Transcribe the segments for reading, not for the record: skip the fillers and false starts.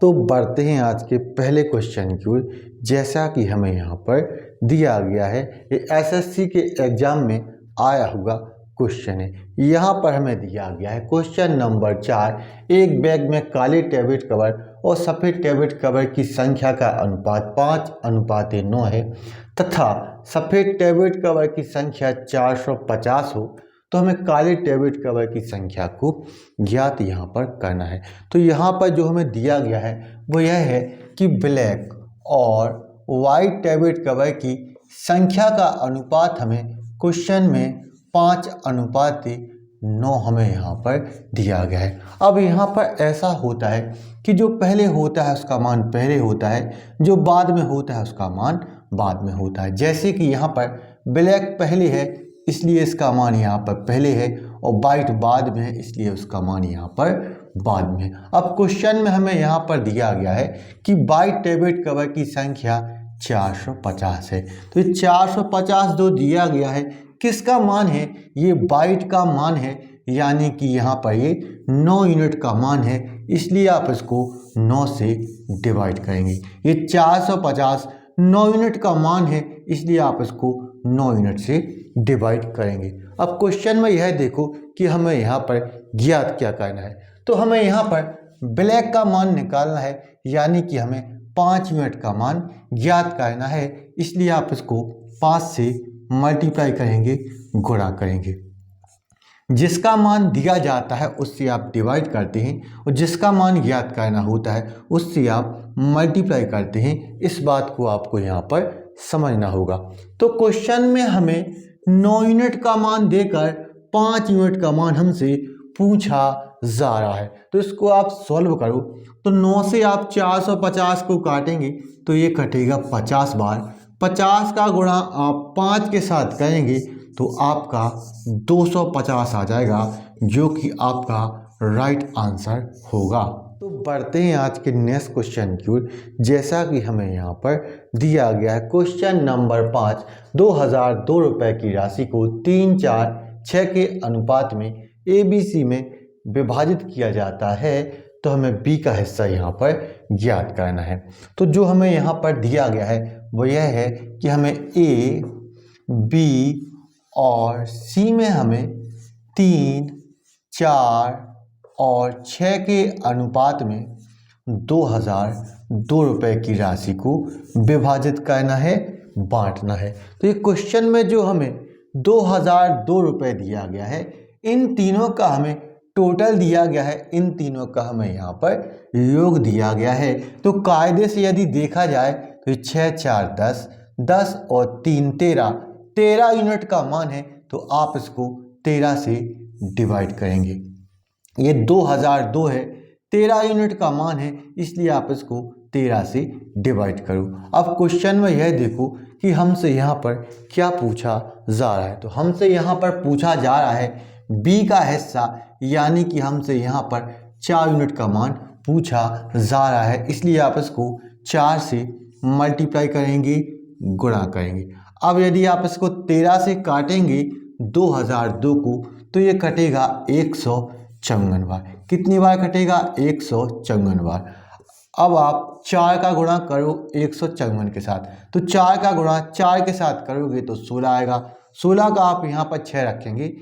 तो बढ़ते हैं आज के पहले क्वेश्चन की ओर। जैसा कि हमें यहाँ पर दिया गया है, ये एसएससी के एग्जाम में आया हुआ क्वेश्चन है। यहाँ पर हमें दिया गया है क्वेश्चन नंबर 4, एक बैग में काले टैबलेट कवर और सफ़ेद टैबलेट कवर की संख्या का अनुपात 5:9 है तथा सफ़ेद टैबलेट कवर की संख्या 450 हो, तो हमें काले टैबलेट कवर की संख्या को ज्ञात यहाँ पर करना है। तो यहाँ पर जो हमें दिया गया है वो यह है कि ब्लैक और वाइट टैबलेट कवर की संख्या का अनुपात हमें क्वेश्चन में 5:9 हमें यहाँ पर दिया गया है। अब यहाँ पर ऐसा होता है कि जो पहले होता है उसका मान पहले होता है, जो बाद में होता है उसका मान बाद में होता है। जैसे कि यहाँ पर ब्लैक पहले है इसलिए इसका मान यहाँ पर पहले है और वाइट बाद में है इसलिए उसका मान यहाँ पर बाद में है। अब क्वेश्चन में हमें यहाँ पर दिया गया है कि वाइट टैबलेट कवर की संख्या 450 है। तो ये 450 जो दिया गया है किसका मान है? ये वाइट का मान है, यानी कि यहाँ पर ये 9 यूनिट का मान है, इसलिए आप इसको 9 से डिवाइड करेंगे। ये 450 9 यूनिट का मान है, इसलिए आप इसको 9 यूनिट से डिवाइड करेंगे। अब क्वेश्चन में यह देखो कि हमें यहाँ पर ज्ञात क्या करना है। तो हमें यहाँ पर ब्लैक का मान निकालना है, यानी कि हमें 5 यूनिट का मान ज्ञात करना है, इसलिए आप इसको 5 से मल्टीप्लाई करेंगे, गुणा करेंगे। जिसका मान दिया जाता है उससे आप डिवाइड करते हैं और जिसका मान ज्ञात करना होता है उससे आप मल्टीप्लाई करते हैं। इस बात को आपको यहाँ पर समझना होगा। तो क्वेश्चन में हमें 9 यूनिट का मान देकर 5 यूनिट का मान हमसे पूछा जा रहा है। तो इसको आप सॉल्व करो। तो 9 से आप 450 को काटेंगे तो ये कटेगा 50 बार। 50 का गुणा आप 5 के साथ करेंगे तो आपका 250 आ जाएगा, जो कि आपका राइट आंसर होगा। तो बढ़ते हैं आज के नेक्स्ट क्वेश्चन की ओर। जैसा कि हमें यहाँ पर दिया गया है क्वेश्चन नंबर 5, 2002 रुपये की राशि को 3, 4, 6 के अनुपात में ABC में विभाजित किया जाता है, तो हमें B का हिस्सा यहाँ पर ज्ञात करना है। तो जो हमें यहाँ पर दिया गया है वो यह है कि हमें A, B और C में हमें 3, 4 और 6 के अनुपात में 2002 रुपये की राशि को विभाजित करना है, बांटना है। तो ये क्वेश्चन में जो हमें 2002 रुपये दिया गया है, इन तीनों का हमें टोटल दिया गया है, इन तीनों का हमें यहाँ पर योग दिया गया है। तो कायदे से यदि देखा जाए तो 6, 4, 10, 10 और 3, 13 यूनिट का मान है, तो आप इसको 13 से डिवाइड करेंगे। ये 2002 है, 13 यूनिट का मान है, इसलिए आप इसको 13 से डिवाइड करो। अब क्वेश्चन में यह देखो कि हमसे यहाँ पर क्या पूछा जा रहा है। तो हमसे यहाँ पर पूछा जा रहा है B का हिस्सा, यानी कि हमसे यहाँ पर 4 यूनिट का मान पूछा जा रहा है, इसलिए आप इसको 4 से मल्टीप्लाई करेंगे, गुणा करेंगे। अब यदि आप इसको 13 से काटेंगे 2002 को, तो ये कटेगा 154 बार। कितनी बार कटेगा? 154 बार। अब आप 4 का गुणा करो 154 के साथ, तो 4 का गुणा 4 के साथ करोगे तो 16 आएगा। 16 का आप यहाँ पर 6 रखेंगे,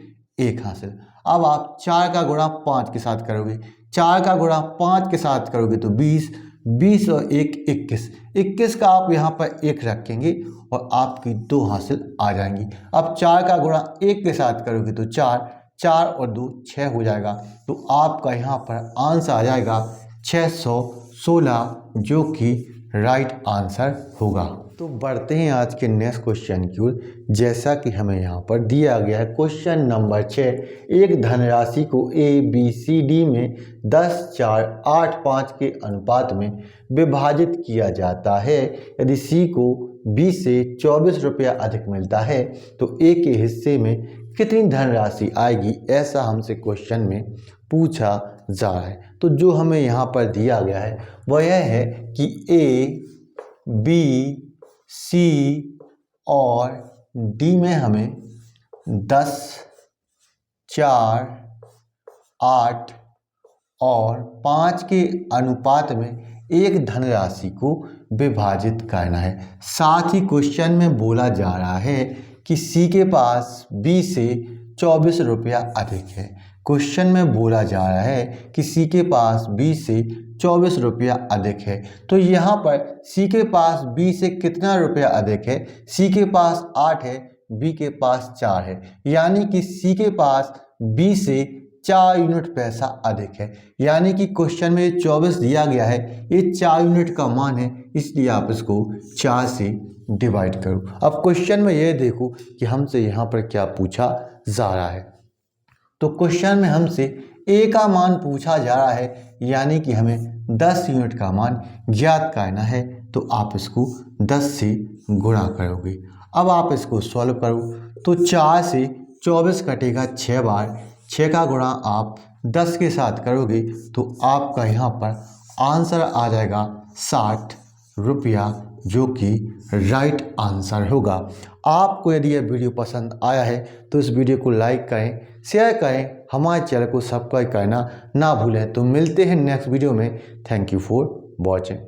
1 हासिल। अब आप 4 का गुणा 5 के साथ करोगे, 4 का गुणा 5 के साथ करोगे तो 20, 20 और 1 21, 21 का आप यहाँ पर 1 रखेंगे और आपकी 2 हासिल आ जाएंगी। अब 4 का गुणा 1 के साथ करोगे तो 4, 4 और 2 6 हो जाएगा। तो आपका यहाँ पर आंसर आ जाएगा 616, जो कि राइट आंसर होगा। तो बढ़ते हैं आज के नेक्स्ट क्वेश्चन की ओर। जैसा कि हमें यहाँ पर दिया गया है क्वेश्चन नंबर 6, एक धनराशि को ABCD में 10, 4, 8, 5 के अनुपात में विभाजित किया जाता है। यदि C को B से 24 रुपया अधिक मिलता है तो A के हिस्से में कितनी धनराशि आएगी, ऐसा हमसे क्वेश्चन में पूछा जा रहा है। तो जो हमें यहाँ पर दिया गया है वह यह है कि A, B, C और D में हमें 10, 4, 8 और 5 के अनुपात में एक धनराशि को विभाजित करना है। साथ ही क्वेश्चन में बोला जा रहा है कि सी के पास बी से 24 रुपया अधिक है। क्वेश्चन में बोला जा रहा है कि सी के पास बी से 24 रुपया अधिक है। तो यहाँ पर सी के पास बी से कितना रुपया अधिक है? सी के पास 8 है, बी के पास 4 है, यानी कि सी के पास बी से 4 यूनिट पैसा अधिक है। यानी कि क्वेश्चन में 24 दिया गया है, ये 4 यूनिट का मान है, इसलिए आप इसको 4 से डिवाइड करो। अब क्वेश्चन में ये देखो कि हमसे यहाँ पर क्या पूछा जा रहा है। तो क्वेश्चन में हमसे ए का मान पूछा जा रहा है, यानी कि हमें 10 यूनिट का मान ज्ञात करना है। तो आप इसको 10 से गुणा करोगे। अब आप इसको सॉल्व करो तो 4 से 24 कटेगा 6 बार, 6 का गुणा आप 10 के साथ करोगे तो आपका यहाँ पर आंसर आ जाएगा 60 रुपया, जो कि राइट आंसर होगा। आपको यदि यह वीडियो पसंद आया है तो इस वीडियो को लाइक करें, शेयर करें, हमारे चैनल को सब्सक्राइब करना ना भूलें। तो मिलते हैं नेक्स्ट वीडियो में। Thank you for watching.